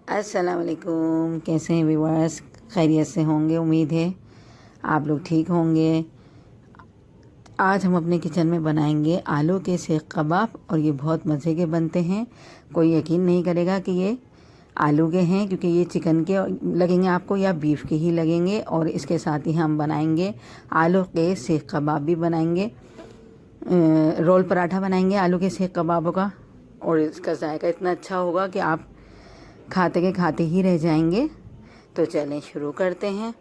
अस्सलाम वालेकुम। कैसे हैं व्यूअर्स? खैरियत से होंगे, उम्मीद है आप लोग ठीक होंगे। आज हम अपने किचन में बनाएंगे आलू के सीख कबाब और ये बहुत मज़े के बनते हैं। कोई यकीन नहीं करेगा कि ये आलू के हैं, क्योंकि ये चिकन के लगेंगे आपको या बीफ के ही लगेंगे। और इसके साथ ही हम बनाएंगे आलू के सीख कबाब भी बनाएंगे, रोल पराठा बनाएंगे आलू के सीख कबाबों का। और इसका जायका इतना अच्छा होगा कि आप खाते के खाते ही रह जाएंगे। तो चलें शुरू करते हैं।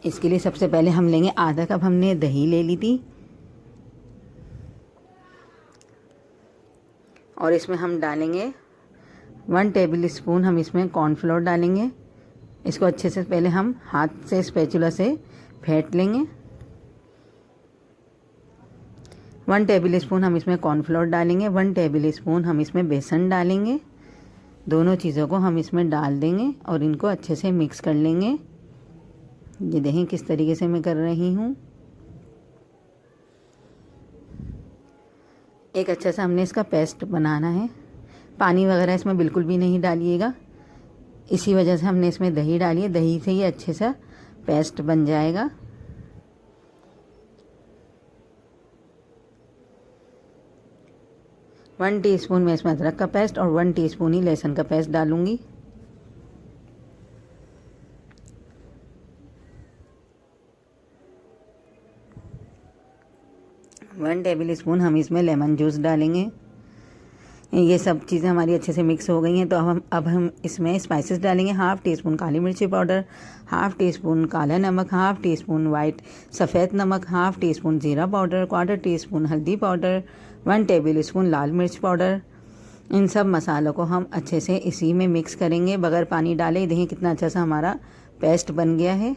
इसके लिए सबसे पहले हम लेंगे आधा कप, हमने दही ले ली थी और इसमें हम डालेंगे 1 टेबल स्पून हम इसमें कॉर्नफ्लोर डालेंगे। इसको अच्छे से पहले हम हाथ से स्पैचुला से फेंट लेंगे। 1 टेबल स्पून हम इसमें कॉर्नफ्लोर डालेंगे, 1 टेबल स्पून हम इसमें बेसन डालेंगे। दोनों चीज़ों को हम इसमें डाल देंगे और इनको अच्छे से मिक्स कर लेंगे। ये देखें किस तरीके से मैं कर रही हूँ। एक अच्छा सा हमने इसका पेस्ट बनाना है। पानी वगैरह इसमें बिल्कुल भी नहीं डालिएगा, इसी वजह से हमने इसमें दही डाली है। दही से ये अच्छे सा पेस्ट बन जाएगा। वन टीस्पून मैं इसमें अदरक का पेस्ट और 1 टीस्पून ही लहसुन का पेस्ट डालूंगी। वन टेबल स्पून हम इसमें लेमन जूस डालेंगे। ये सब चीज़ें हमारी अच्छे से मिक्स हो गई हैं। तो अब हम इसमें स्पाइसेस डालेंगे। 1/2 टीस्पून काली मिर्ची पाउडर, 1/2 टीस्पून काला नमक, 1/2 टीस्पून वाइट सफ़ेद नमक, 1/2 टीस्पून जीरा पाउडर, 1/4 टीस्पून हल्दी पाउडर, 1 टेबल स्पून लाल मिर्च पाउडर। इन सब मसालों को हम अच्छे से इसी में मिक्स करेंगे बगैर पानी डाले। देखिए कितना अच्छा सा हमारा पेस्ट बन गया है।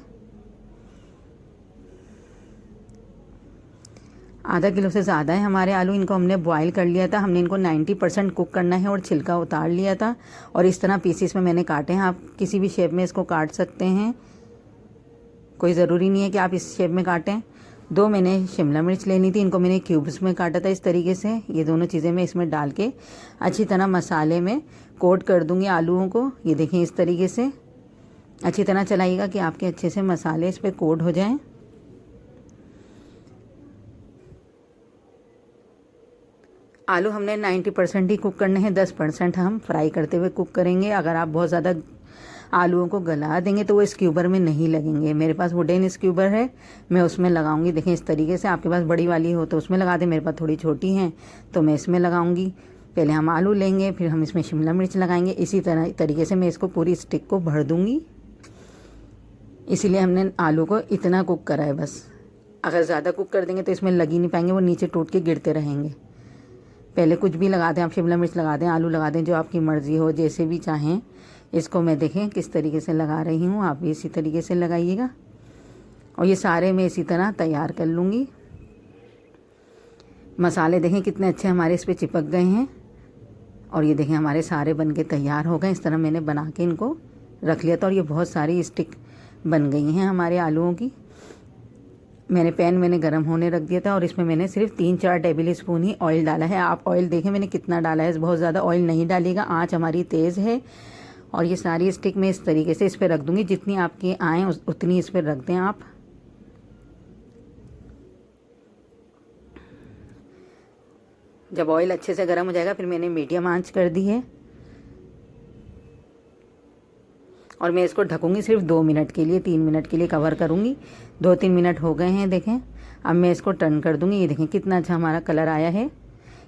आधा किलो से ज़्यादा है हमारे आलू। इनको हमने बॉईल कर लिया था, हमने इनको 90% कुक करना है और छिलका उतार लिया था। और इस तरह पीसीस में मैंने काटे हैं। आप किसी भी शेप में इसको काट सकते हैं, कोई ज़रूरी नहीं है कि आप इस शेप में काटें। 2 मैंने शिमला मिर्च लेनी थी, इनको मैंने क्यूब्स में काटा था इस तरीके से। ये दोनों चीज़ें मैं इसमें डाल के अच्छी तरह मसाले में कोट कर दूँगी आलूओं को। ये देखें इस तरीके से अच्छी तरह चलाइएगा कि आपके अच्छे से मसाले इस पर कोट हो जाएं। आलू हमने 90% ही कुक करने हैं, 10% हम फ्राई करते हुए कुक करेंगे। अगर आप बहुत ज़्यादा आलूओं को गला देंगे तो वो स्क्यूबर में नहीं लगेंगे। मेरे पास वुडन स्क्यूबर है, मैं उसमें लगाऊंगी। देखें इस तरीके से, आपके पास बड़ी वाली हो तो उसमें लगा दें, मेरे पास थोड़ी छोटी हैं तो मैं इसमें लगाऊंगी। पहले हम आलू लेंगे, फिर हम इसमें शिमला मिर्च लगाएंगे। इसी तरीके से मैं इसको पूरी स्टिक को भर दूँगी। इसीलिए हमने आलू को इतना कुक करा है बस। अगर ज़्यादा कुक कर देंगे तो इसमें लग ही नहीं पाएंगे, वो नीचे टूट के गिरते रहेंगे। पहले कुछ भी लगा दें, आप शिमला मिर्च लगा दें, आलू लगा दें, जो आपकी मर्ज़ी हो, जैसे भी चाहें। इसको मैं देखें किस तरीके से लगा रही हूँ, आप भी इसी तरीके से लगाइएगा। और ये सारे मैं इसी तरह तैयार कर लूँगी। मसाले देखें कितने अच्छे हमारे इस पर चिपक गए हैं। और ये देखें हमारे सारे बन के तैयार हो गए। इस तरह मैंने बना के इनको रख लिया था और ये बहुत सारी स्टिक बन गई हैं हमारे आलूओं की। मैंने गरम होने रख दिया था और इसमें मैंने सिर्फ 3-4 टेबल स्पून ही ऑयल डाला है। आप ऑयल देखें मैंने कितना डाला है, बहुत ज़्यादा ऑयल नहीं डालिएगा। आंच हमारी तेज़ है। और ये सारी स्टिक मैं इस तरीके से इस पर रख दूँगी, जितनी आपकी आएँ उतनी इस पर रख दें आप। जब ऑयल अच्छे से गर्म हो जाएगा फिर मैंने मीडियम आंच कर दी है और मैं इसको ढकूंगी सिर्फ 2 मिनट के लिए, 3 मिनट के लिए कवर करूंगी। 2-3 मिनट हो गए हैं देखें। अब मैं इसको टर्न कर दूंगी। ये देखें कितना अच्छा हमारा कलर आया है।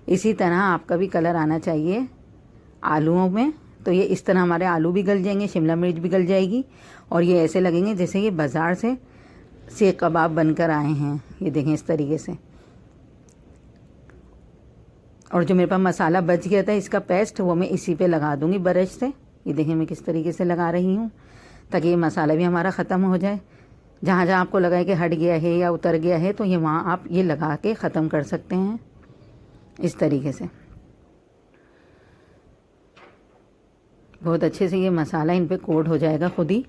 इसी तरह आपका भी कलर आना चाहिए आलूओं में। तो ये इस तरह हमारे आलू भी गल जाएंगे, शिमला मिर्च भी गल जाएगी और ये ऐसे लगेंगे जैसे ये बाज़ार से सीख कबाब बनकर आए हैं। ये देखें इस तरीके से। और जो मेरे पास मसाला बच गया था इसका पेस्ट, वो मैं इसी पे लगा दूंगी ब्रश से। ये देखें मैं किस तरीके से लगा रही हूँ, ताकि ये मसाला भी हमारा ख़त्म हो जाए। जहाँ जहाँ आपको लगा है कि हट गया है या उतर गया है तो ये वहाँ आप ये लगा के ख़त्म कर सकते हैं इस तरीके से। बहुत अच्छे से ये मसाला इन पे कोट हो जाएगा खुद ही।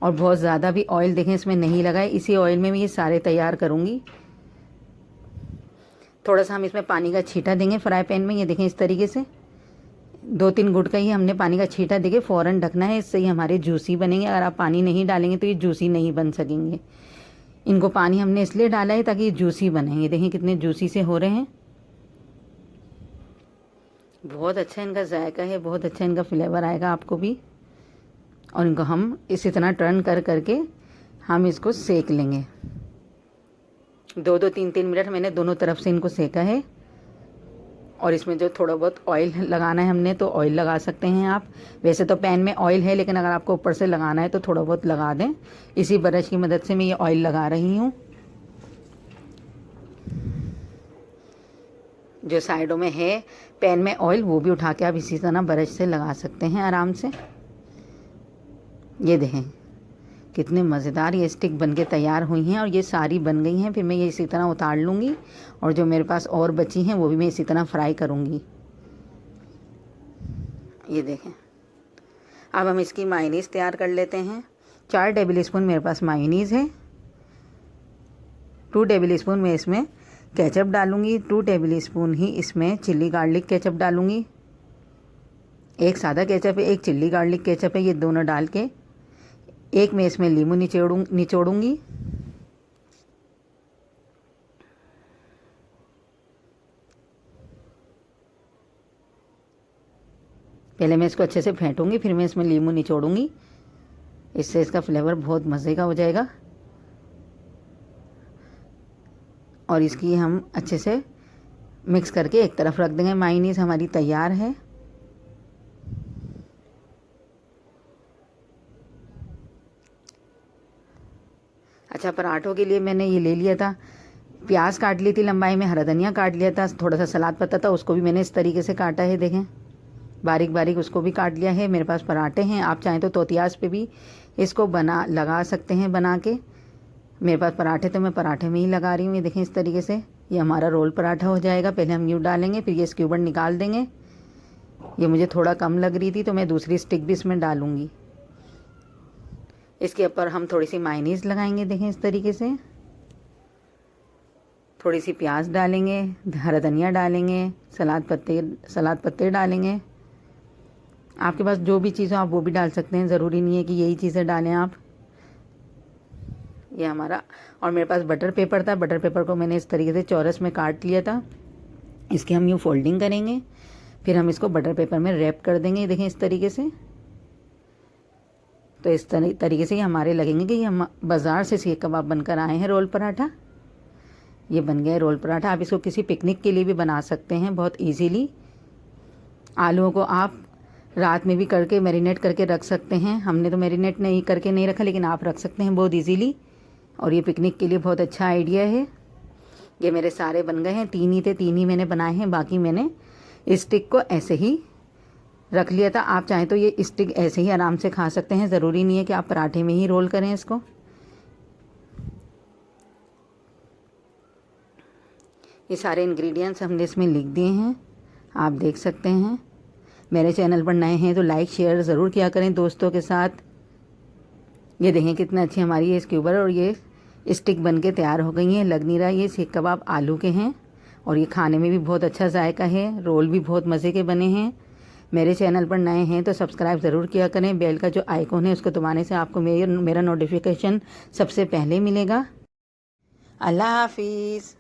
और बहुत ज़्यादा भी ऑयल देखें इसमें नहीं लगा है, इसी ऑयल में मैं ये सारे तैयार करूँगी। थोड़ा सा हम इसमें पानी का छींटा देंगे फ्राई पैन में। ये देखें इस तरीके से 2-3 घुट का ही हमने पानी का छींटा देके फ़ौरन ढकना है, इससे ही हमारे जूसी बनेंगे। अगर आप पानी नहीं डालेंगे तो ये जूसी नहीं बन सकेंगे। इनको पानी हमने इसलिए डाला है ताकि ये जूसी बनेंगे। देखिए कितने जूसी से हो रहे हैं। बहुत अच्छा इनका जायका है, बहुत अच्छा इनका फ्लेवर आएगा आपको भी। और इनको हम इसी तरह टर्न कर करके हम इसको सेक लेंगे। 2-2 3-3 मिनट मैंने दोनों तरफ से इनको सेका है। और इसमें जो थोड़ा बहुत ऑयल लगाना है हमने, तो ऑयल लगा सकते हैं आप। वैसे तो पैन में ऑयल है, लेकिन अगर आपको ऊपर से लगाना है तो थोड़ा बहुत लगा दें। इसी ब्रश की मदद से मैं ये ऑयल लगा रही हूँ। जो साइडों में है पैन में ऑयल, वो भी उठा के आप इसी तरह ब्रश से लगा सकते हैं आराम से। ये देखें कितने मज़ेदार ये स्टिक बनके तैयार हुई हैं, और ये सारी बन गई हैं। फिर मैं ये इसी तरह उतार लूँगी, और जो मेरे पास और बची हैं वो भी मैं इसी तरह फ्राई करूँगी। ये देखें। अब हम इसकी मायोनीज़ तैयार कर लेते हैं। 4 टेबल स्पून मेरे पास मायोनीज़ है। 2 टेबल स्पून मैं इसमें केचप डालूँगी। 2 टेबल स्पून ही इसमें चिल्ली गार्लिक केचप डालूँगी। एक सादा केचप है, एक चिल्ली गार्लिक केचप है। ये दोनों डाल के एक मैं इसमें नींबू निचोड़ूंगी। पहले मैं इसको अच्छे से फेंटूंगी, फिर मैं इसमें नींबू निचोड़ूंगी। इससे इसका फ्लेवर बहुत मज़े का हो जाएगा। और इसकी हम अच्छे से मिक्स करके एक तरफ रख देंगे। मायोनीज़ हमारी तैयार है। अच्छा, पराठों के लिए मैंने ये ले लिया था, प्याज काट ली थी लंबाई में, हरा धनिया काट लिया था, थोड़ा सा सलाद पत्ता था, उसको भी मैंने इस तरीके से काटा है। देखें बारीक बारीक उसको भी काट लिया है। मेरे पास पराठे हैं, आप चाहें तो तोतियास पे भी इसको लगा सकते हैं बना के। मेरे पास पराठे तो मैं पराठे में ही लगा रही हूँ। ये देखें इस तरीके से ये हमारा रोल पराठा हो जाएगा। पहले हम यूँ डालेंगे, फिर ये स्क्यूबर निकाल देंगे। ये मुझे थोड़ा कम लग रही थी तो मैं दूसरी स्टिक भी इसमें डालूँगी। इसके ऊपर हम थोड़ी सी मायोनीज़ लगाएंगे। देखें इस तरीके से थोड़ी सी प्याज डालेंगे, हरा धनिया डालेंगे, सलाद पत्ते डालेंगे। आपके पास जो भी चीज़ हो आप वो भी डाल सकते हैं, ज़रूरी नहीं है कि यही चीज़ें डालें आप। ये हमारा, और मेरे पास बटर पेपर था, बटर पेपर को मैंने इस तरीके से चौरस में काट लिया था। इसकी हम यूँ फोल्डिंग करेंगे, फिर हम इसको बटर पेपर में रैप कर देंगे। देखें इस तरीके से। तो इस तरीके से ही हमारे लगेंगे कि ये हम बाज़ार से सीख कबाब बनकर आए हैं रोल पराठा। ये बन गया रोल पराठा। आप इसको किसी पिकनिक के लिए भी बना सकते हैं बहुत इजीली। आलूओं को आप रात में भी करके मैरिनेट करके रख सकते हैं। हमने तो मैरिनेट नहीं करके नहीं रखा, लेकिन आप रख सकते हैं बहुत इजीली। और ये पिकनिक के लिए बहुत अच्छा आइडिया है। ये मेरे सारे बन गए हैं, 3 ही थे, 3 ही मैंने बनाए हैं। बाकी मैंने स्टिक को ऐसे ही रख लिया था। आप चाहें तो ये स्टिक ऐसे ही आराम से खा सकते हैं, ज़रूरी नहीं है कि आप पराठे में ही रोल करें इसको। ये सारे इंग्रेडिएंट्स हमने इसमें लिख दिए हैं, आप देख सकते हैं। मेरे चैनल पर नए हैं तो लाइक शेयर ज़रूर किया करें दोस्तों के साथ। ये देखें कितने अच्छी हमारी ये स्क्यूबर और ये स्टिक बन के तैयार हो गई हैं। लग नहीं रहा ये सीख कबाब आलू के हैं, और ये खाने में भी बहुत अच्छा जायका है। रोल भी बहुत मज़े के बने हैं। मेरे चैनल पर नए हैं तो सब्सक्राइब ज़रूर किया करें। बेल का जो आइकॉन है उसको दबाने से आपको मेरा नोटिफिकेशन सबसे पहले मिलेगा। अल्लाह हाफिज़।